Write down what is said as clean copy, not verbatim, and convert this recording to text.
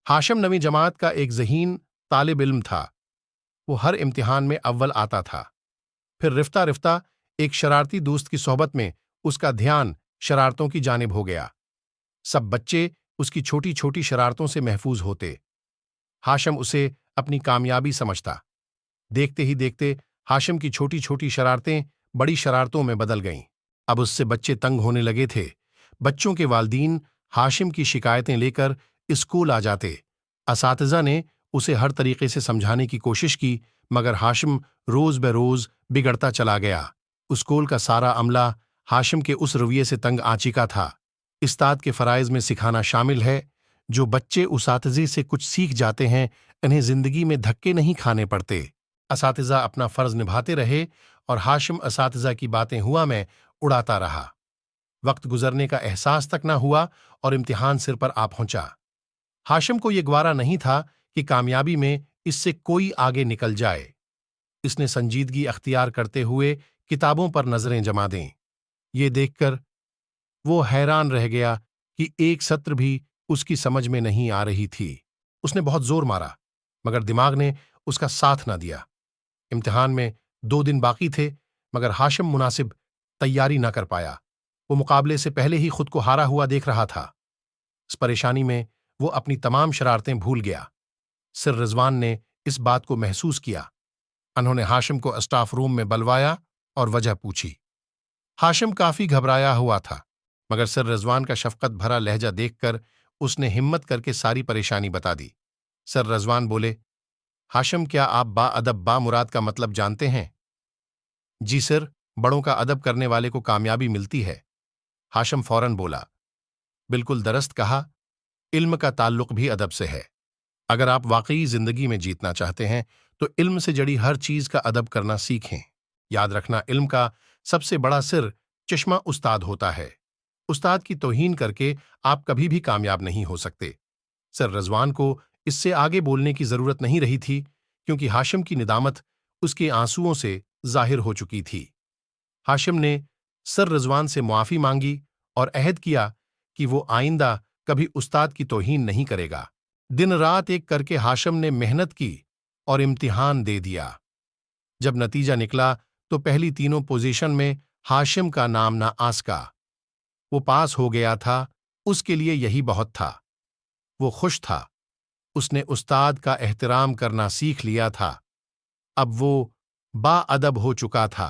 हाशिम नवीं जमात का एक ज़हीन तालिब इल्म था। वो हर इम्तिहान में अव्वल आता था। फिर रिफ्ता रिफ्ता एक शरारती दोस्त की सोहबत में उसका ध्यान शरारतों की जानिब हो गया। सब बच्चे उसकी छोटी छोटी शरारतों से महफूज होते। हाशिम उसे अपनी कामयाबी समझता। देखते ही देखते हाशिम की छोटी छोटी शरारतें बड़ी शरारतों में बदल गईं। अब उससे बच्चे तंग होने लगे थे। बच्चों के वालिदीन हाशिम की शिकायतें लेकर स्कूल आ जाते। असातिज़ा ने उसे हर तरीके से समझाने की कोशिश की, मगर हाशिम रोज ब रोज बिगड़ता चला गया। स्कूल का सारा अमला हाशिम के उस रवैये से तंग आ चुका था। उस्ताद के फ़राइज़ में सिखाना शामिल है। जो बच्चे उसातिज़े से कुछ सीख जाते हैं, इन्हें जिंदगी में धक्के नहीं खाने पड़ते। असातिज़ा अपना फ़र्ज़ निभाते रहे और हाशिम असातिज़ा की बातें हुआ में उड़ाता रहा। वक्त गुजरने का एहसास तक न हुआ और इम्तिहान सिर पर आ पहुंचा। हाशिम को ये ग्वारा नहीं था कि कामयाबी में इससे कोई आगे निकल जाए। इसने संजीदगी अख्तियार करते हुए किताबों पर नजरें जमा दें। ये देखकर वो हैरान रह गया कि एक सत्र भी उसकी समझ में नहीं आ रही थी। उसने बहुत जोर मारा, मगर दिमाग ने उसका साथ न दिया। इम्तिहान में 2 दिन बाकी थे, मगर हाशिम मुनासिब तैयारी न कर पाया। वो मुकाबले से पहले ही खुद को हारा हुआ देख रहा था। इस परेशानी में वो अपनी तमाम शरारतें भूल गया। सर रिजवान ने इस बात को महसूस किया। उन्होंने हाशिम को स्टाफ रूम में बुलवाया और वजह पूछी। हाशिम काफी घबराया हुआ था, मगर सर रिजवान का शफकत भरा लहजा देखकर उसने हिम्मत करके सारी परेशानी बता दी। सर रिजवान बोले, हाशिम, क्या आप बाअदब बामुराद का मतलब जानते हैं? जी सर, बड़ों का अदब करने वाले को कामयाबी मिलती है। हाशिम फौरन बोला, बिल्कुल दरस्त कहा, इल्म का ताल्लुक भी अदब से है। अगर आप वाकई जिंदगी में जीतना चाहते हैं तो इल्म से जड़ी हर चीज का अदब करना सीखें। याद रखना, इल्म का सबसे बड़ा सिर चश्मा उस्ताद होता है। उस्ताद की तौहीन करके आप कभी भी कामयाब नहीं हो सकते। सर रजवान को इससे आगे बोलने की जरूरत नहीं रही थी, क्योंकि हाशिम की निदामत उसके आंसुओं से जाहिर हो चुकी थी। हाशिम ने सर रजवान से मुआफी मांगी और अहद किया कि वो आइंदा कभी उस्ताद की तौहीन नहीं करेगा। दिन रात एक करके हाशिम ने मेहनत की और इम्तिहान दे दिया। जब नतीजा निकला तो पहली तीनों पोजीशन में हाशिम का नाम ना आसका। वो पास हो गया था, उसके लिए यही बहुत था। वो खुश था। उसने उस्ताद का एहतराम करना सीख लिया था। अब वो बाअदब हो चुका था।